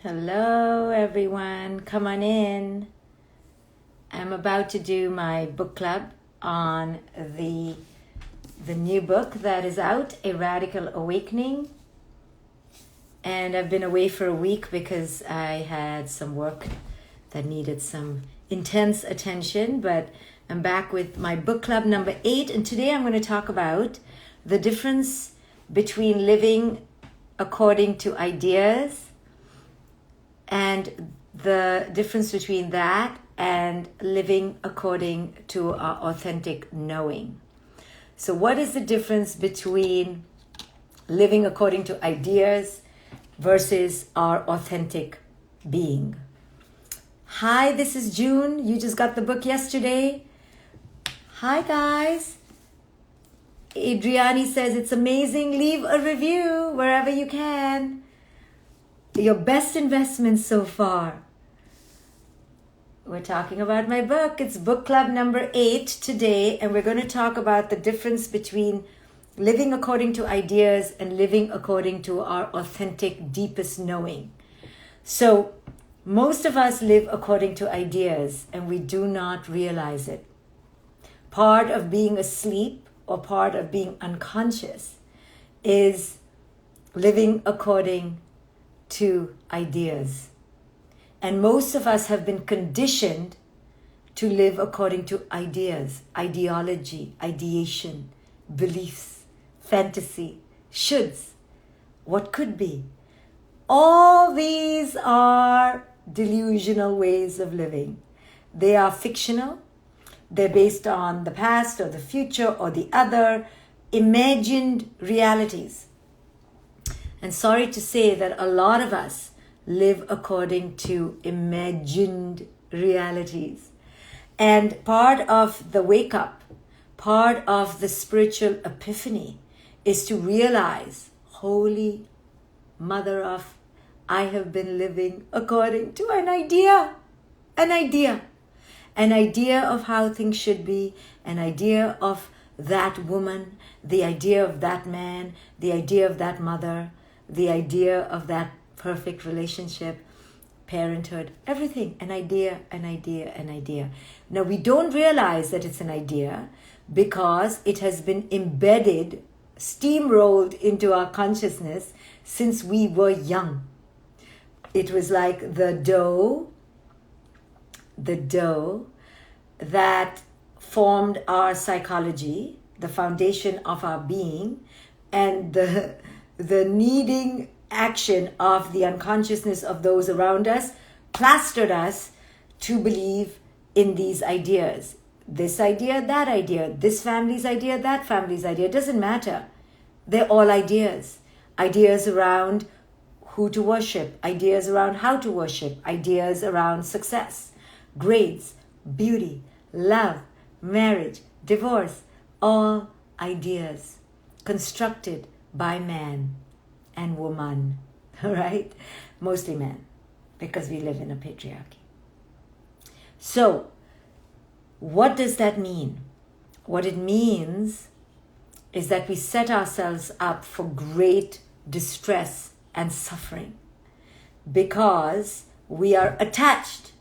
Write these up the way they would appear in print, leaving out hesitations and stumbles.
Hello everyone, come on in. I'm about to do my book club on the new book that is out, A Radical Awakening. And I've been away for a week because I had some work that needed some intense attention, but I'm back with my book club number 8, and today I'm going to talk about the difference between living according to ideas and the difference between that and living according to our authentic knowing. So what is the difference between living according to ideas versus our authentic being? Hi, this is June. You just got the book yesterday. Hi, guys. Adriani says it's amazing. Leave a review wherever you can. Your best investment so far. We're talking about my book. It's book club number 8 today, and we're going to talk about the difference between living according to ideas and living according to our authentic, deepest knowing. So, most of us live according to ideas, and we do not realize it. Part of being asleep or part of being unconscious is living according to ideas. And most of us have been conditioned to live according to ideas, ideology, ideation, beliefs, fantasy, shoulds, what could be. All these are delusional ways of living. They are fictional. They're based on the past or the future or the other imagined realities. And sorry to say that a lot of us live according to imagined realities. And part of the wake up, part of the spiritual epiphany is to realize, Holy Mother of, I have been living according to an idea of how things should be, an idea of that woman, the idea of that man, the idea of that mother, the idea of that perfect relationship, parenthood, everything, an idea. Now, we don't realize that it's an idea because it has been embedded, steamrolled into our consciousness since we were young. It was like the dough that formed our psychology, the foundation of our being, and the kneading action of the unconsciousness of those around us plastered us to believe in these ideas. This idea, that idea, this family's idea, that family's idea, it doesn't matter. They're all ideas. Ideas around who to worship, ideas around how to worship, ideas around success, grades, beauty, love, marriage, divorce, all ideas constructed by man and woman, all right? Mostly men, because we live in a patriarchy. So, what does that mean? What it means is that we set ourselves up for great distress and suffering because we are attached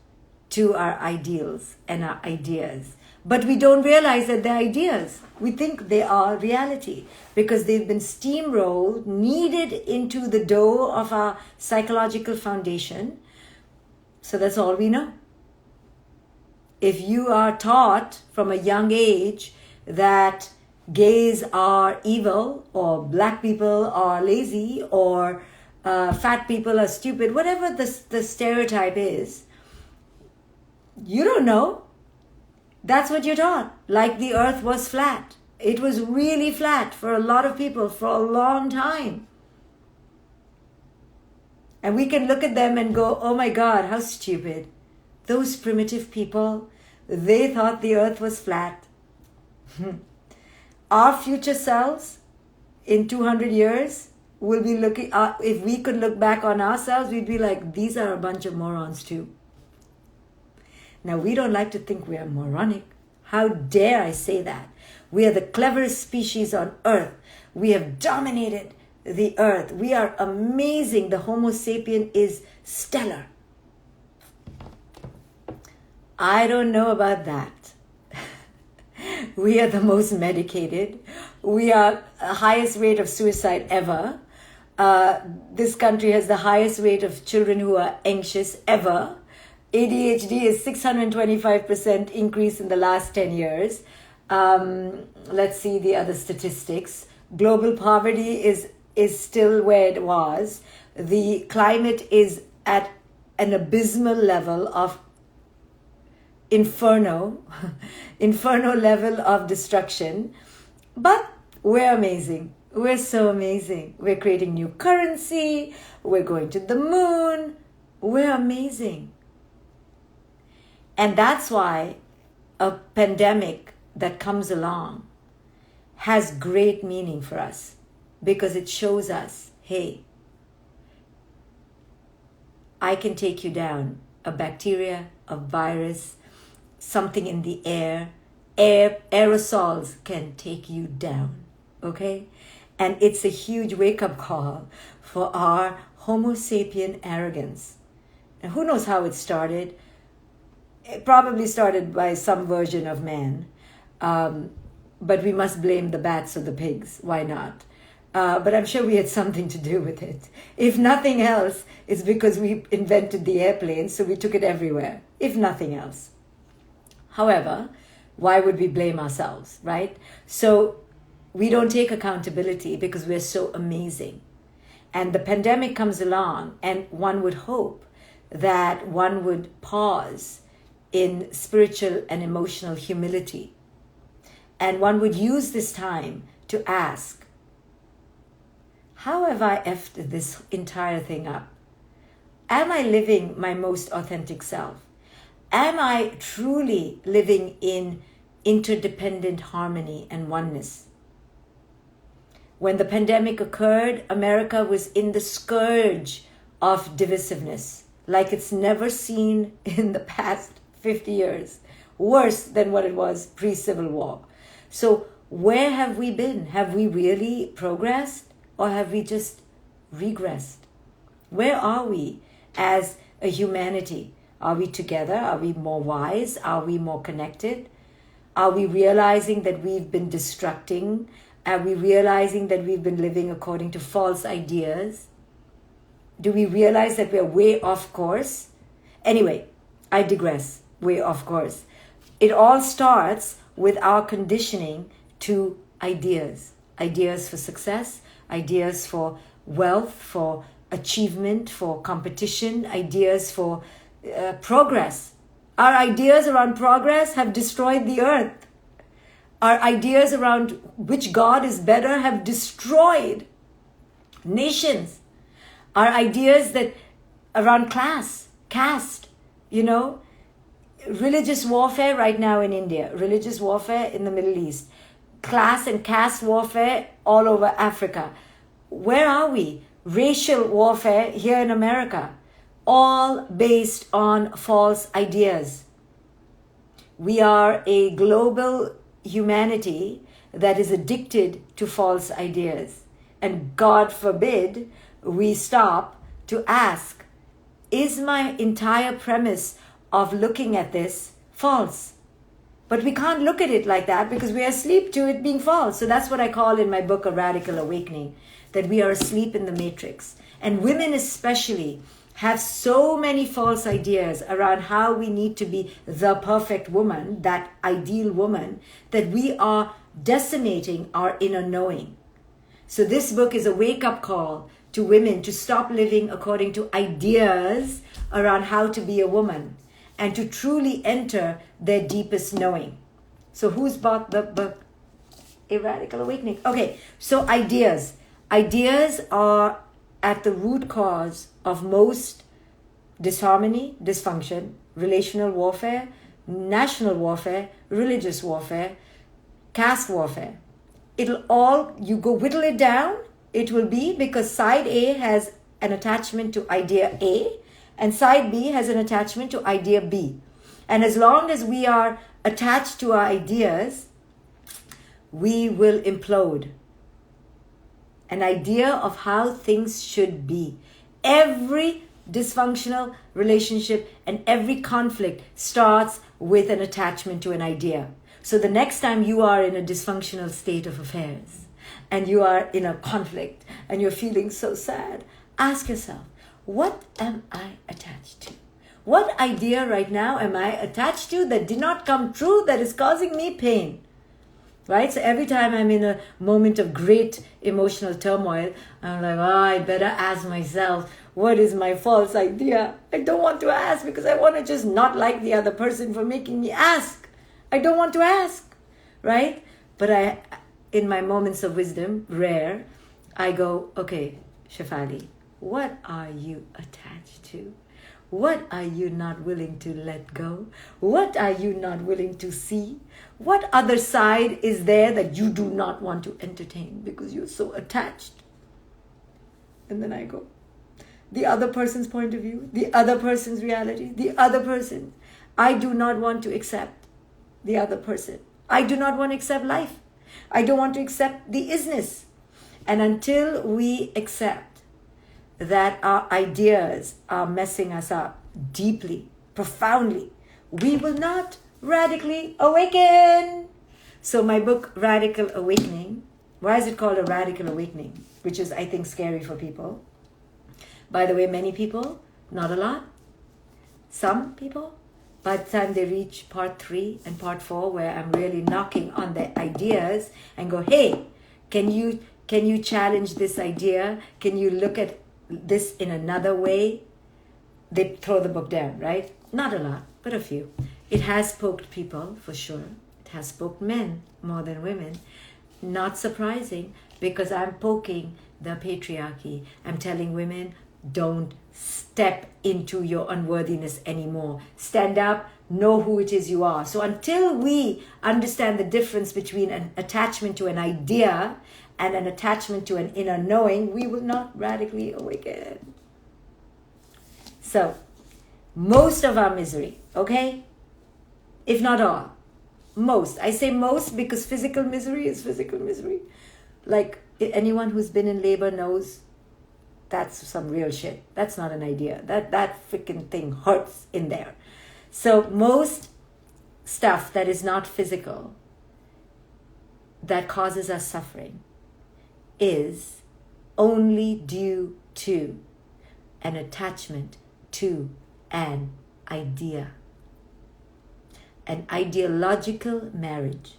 to our ideals and our ideas. But we don't realize that they're ideas. We think they are reality because they've been steamrolled, kneaded into the dough of our psychological foundation. So that's all we know. If you are taught from a young age that gays are evil, or black people are lazy, or fat people are stupid, whatever the stereotype is, you don't know. That's what you're taught. Like the earth was flat. It was really flat for a lot of people for a long time. And we can look at them and go, oh my God, how stupid. Those primitive people, they thought the earth was flat. Our future selves in 200 years will be looking, if we could look back on ourselves, we'd be like, these are a bunch of morons too. Now, we don't like to think we are moronic. How dare I say that? We are the cleverest species on earth. We have dominated the earth. We are amazing. The Homo sapien is stellar. I don't know about that. We are the most medicated. We are the highest rate of suicide ever. This country has the highest rate of children who are anxious ever. ADHD is 625% increase in the last 10 years. Let's see the other statistics. Global poverty is still where it was. The climate is at an abysmal level of inferno level of destruction. But we're amazing. We're so amazing. We're creating new currency. We're going to the moon. We're amazing. And that's why a pandemic that comes along has great meaning for us, because it shows us, hey, I can take you down. A bacteria, a virus, something in the air, aerosols can take you down, okay? And it's a huge wake-up call for our Homo sapien arrogance. And who knows how it started? It probably started by some version of man. But we must blame the bats or the pigs. Why not? But I'm sure we had something to do with it. If nothing else, it's because we invented the airplane, so we took it everywhere. If nothing else. However, why would we blame ourselves, right? So we don't take accountability because we're so amazing. And the pandemic comes along, and one would hope that one would pause in spiritual and emotional humility. And one would use this time to ask, how have I effed this entire thing up? Am I living my most authentic self? Am I truly living in interdependent harmony and oneness? When the pandemic occurred, America was in the scourge of divisiveness, like it's never seen in the past 50 years, worse than what it was pre-Civil War. So where have we been? Have we really progressed, or have we just regressed? Where are we as a humanity? Are we together? Are we more wise? Are we more connected? Are we realizing that we've been destructing? Are we realizing that we've been living according to false ideas? Do we realize that we're way off course? Anyway, I digress. Way off course. It all starts with our conditioning to ideas. Ideas for success, ideas for wealth, for achievement, for competition, ideas for progress. Our ideas around progress have destroyed the earth. Our ideas around which God is better have destroyed nations. Our ideas that around class, caste, religious warfare right now in India, religious warfare in the Middle East, class and caste warfare all over Africa. Where are we? Racial warfare here in America, all based on false ideas. We are a global humanity that is addicted to false ideas. And God forbid we stop to ask, is my entire premise of looking at this false? But we can't look at it like that because we are asleep to it being false. So that's what I call in my book, A Radical Awakening, that we are asleep in the matrix. And women especially have so many false ideas around how we need to be the perfect woman, that ideal woman, that we are decimating our inner knowing. So this book is a wake-up call to women to stop living according to ideas around how to be a woman and to truly enter their deepest knowing. So who's bought the book? A Radical Awakening. Okay, so ideas. Ideas are at the root cause of most disharmony, dysfunction, relational warfare, national warfare, religious warfare, caste warfare. It'll all, you go whittle it down, it will be because side A has an attachment to idea A and side B has an attachment to idea B. And as long as we are attached to our ideas, we will implode. an idea of how things should be. Every dysfunctional relationship and every conflict starts with an attachment to an idea. So the next time you are in a dysfunctional state of affairs and you are in a conflict and you're feeling so sad, ask yourself, what am I attached to? What idea right now am I attached to that did not come true, that is causing me pain? Right? So every time I'm in a moment of great emotional turmoil, I'm like, I better ask myself, what is my false idea? I don't want to ask because I want to just not like the other person for making me ask. I don't want to ask, right? But in my moments of wisdom, rare, I go, okay, Shefali, what are you attached to? What are you not willing to let go? What are you not willing to see? What other side is there that you do not want to entertain because you're so attached? And then I go, the other person's point of view, the other person's reality, the other person. I do not want to accept the other person. I do not want to accept life. I don't want to accept the isness. And until we accept that our ideas are messing us up deeply, profoundly, we will not radically awaken. So my book, Radical Awakening, why is it called a radical awakening? Which is, I think, scary for people. By the way, many people, not a lot, some people, by the time they reach part 3 and part 4, where I'm really knocking on their ideas and go, hey, can you challenge this idea? Can you look at this in another way? They throw the book down, right? Not a lot, but a few. It has poked people, for sure. It has poked men more than women. Not surprising, because I'm poking the patriarchy. I'm telling women, don't step into your unworthiness anymore. Stand up, know who it is you are. So until we understand the difference between an attachment to an idea and an attachment to an inner knowing, we will not radically awaken. So, most of our misery, okay? If not all. Most. I say most because physical misery is physical misery. Like anyone who's been in labor knows that's some real shit. That's not an idea. That freaking thing hurts in there. So most stuff that is not physical that causes us suffering is only due to an attachment to an idea. An ideological marriage.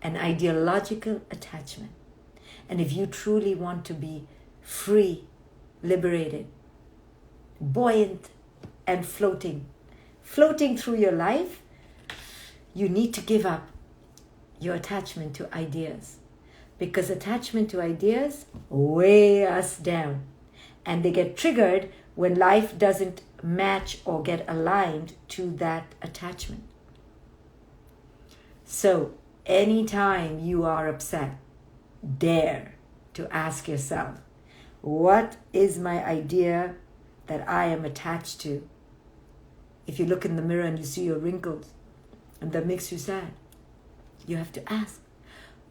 An ideological attachment. And if you truly want to be free, liberated, buoyant, and floating through your life, you need to give up your attachment to ideas. Because attachment to ideas weigh us down. And they get triggered when life doesn't match or get aligned to that attachment. So, anytime you are upset, dare to ask yourself, what is my idea that I am attached to? If you look in the mirror and you see your wrinkles and that makes you sad, you have to ask,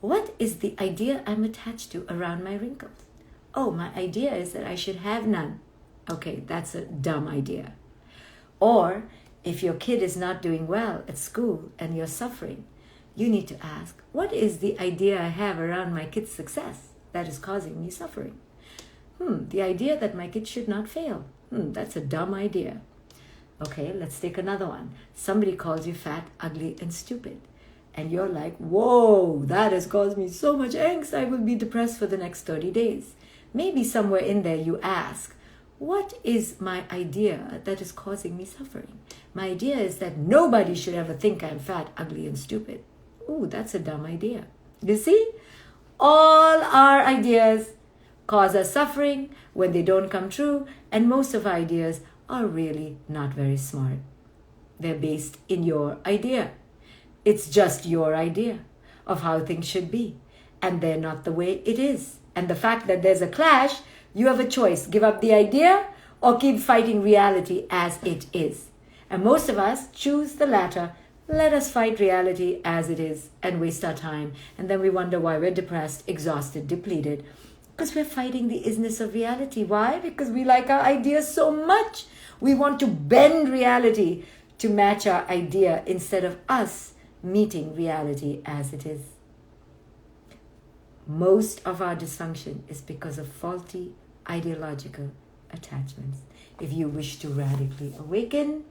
what is the idea I'm attached to around my wrinkles? Oh, my idea is that I should have none. Okay, that's a dumb idea. Or if your kid is not doing well at school and you're suffering, you need to ask, what is the idea I have around my kid's success that is causing me suffering? The idea that my kid should not fail. That's a dumb idea. Okay, let's take another one. Somebody calls you fat, ugly, and stupid. And you're like, whoa, that has caused me so much angst. I will be depressed for the next 30 days. Maybe somewhere in there you ask, what is my idea that is causing me suffering? My idea is that nobody should ever think I'm fat, ugly, and stupid. Ooh, that's a dumb idea. You see? All our ideas cause us suffering when they don't come true, and most of our ideas are really not very smart. They're based in your idea. It's just your idea of how things should be, and they're not the way it is. And the fact that there's a clash, you have a choice. Give up the idea or keep fighting reality as it is. And most of us choose the latter Let us fight reality as it is and waste our time. And then we wonder why we're depressed, exhausted, depleted. Because we're fighting the isness of reality. Why? Because we like our ideas so much. We want to bend reality to match our idea instead of us meeting reality as it is. Most of our dysfunction is because of faulty ideological attachments. If you wish to radically awaken,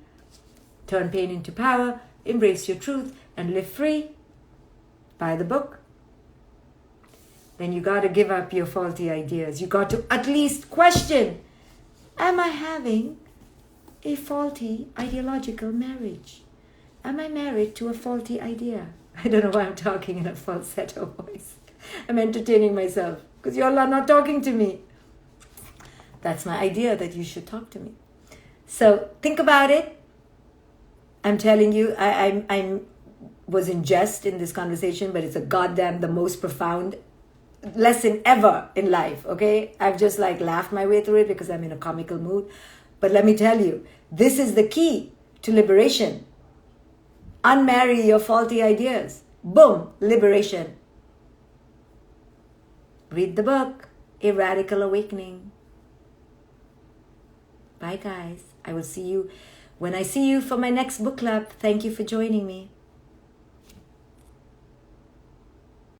turn pain into power, embrace your truth, and live free, buy the book. Then you got to give up your faulty ideas. You got to at least question, am I having a faulty ideological marriage? Am I married to a faulty idea? I don't know why I'm talking in a falsetto voice. I'm entertaining myself because you all are not talking to me. That's my idea, that you should talk to me. So think about it. I'm telling you, I was in jest in this conversation, but it's a goddamn the most profound lesson ever in life, okay? I've just laughed my way through it because I'm in a comical mood. But let me tell you, this is the key to liberation. Unmarry your faulty ideas. Boom, liberation. Read the book, A Radical Awakening. Bye, guys. I will see you when I see you for my next book club. Thank you for joining me.